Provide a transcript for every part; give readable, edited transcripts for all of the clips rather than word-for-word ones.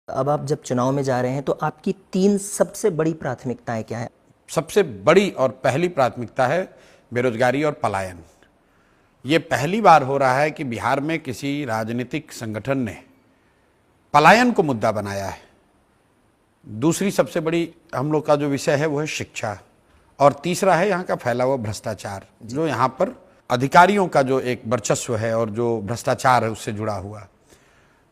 अब आप जब चुनाव में जा रहे हैं तो आपकी 3 सबसे बड़ी प्राथमिकताएं क्या है? सबसे बड़ी और पहली प्राथमिकता है बेरोजगारी और पलायन। ये पहली बार हो रहा है कि बिहार में किसी राजनीतिक संगठन ने पलायन को मुद्दा बनाया है। दूसरी सबसे बड़ी हम लोग का जो विषय है वो है शिक्षा, और तीसरा है यहाँ का फैला हुआ भ्रष्टाचार, जो यहाँ पर अधिकारियों का जो एक वर्चस्व है और जो भ्रष्टाचार है उससे जुड़ा हुआ।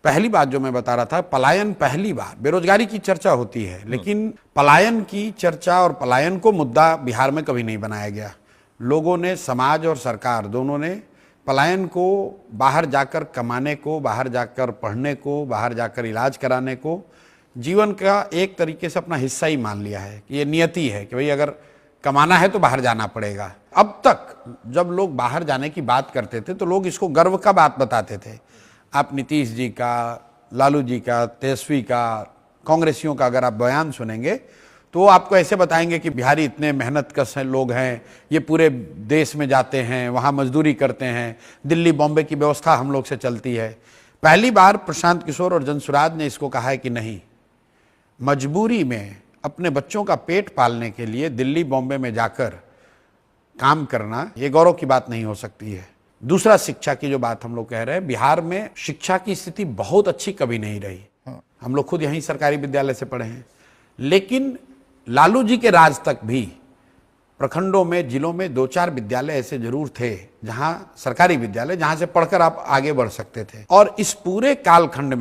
पहली बात जो मैं बता रहा था, पलायन पहली बार, बेरोजगारी की चर्चा होती है लेकिन पलायन की चर्चा और पलायन को मुद्दा बिहार में कभी नहीं बनाया गया। लोगों ने, समाज और सरकार दोनों ने पलायन को बाहर जाकर कमाने को, बाहर जाकर पढ़ने को, बाहर जाकर इलाज कराने को जीवन का एक तरीके से अपना हिस्सा ही मान लिया है कि ये नियति है कि भाई अगर कमाना है तो बाहर जाना पड़ेगा। अब तक जब लोग बाहर जाने की बात करते थे तो लोग इसको गर्व का बात बताते थे। आप नीतीश जी का, लालू जी का, तेजस्वी का, कांग्रेसियों का अगर आप बयान सुनेंगे तो वो आपको ऐसे बताएंगे कि बिहारी इतने मेहनतकश लोग हैं, ये पूरे देश में जाते हैं, वहाँ मजदूरी करते हैं, दिल्ली बॉम्बे की व्यवस्था हम लोग से चलती है। पहली बार प्रशांत किशोर और जनसुराज ने इसको कहा है कि नहीं, मजबूरी में अपने बच्चों का पेट पालने के लिए दिल्ली बॉम्बे में जाकर काम करना ये गौरव की बात नहीं हो सकती है। दूसरा, शिक्षा की जो बात हम लोग कह रहे हैं, बिहार में शिक्षा की स्थिति बहुत अच्छी कभी नहीं रही। हम लोग खुद यहीं सरकारी विद्यालय से पढ़े हैं, लेकिन लालू जी के राज तक भी प्रखंडों में, जिलों में 2-4 विद्यालय ऐसे जरूर थे, जहां सरकारी विद्यालय, जहां से पढ़कर आप आगे बढ़ सकते थे। और इस पूरे कालखंड में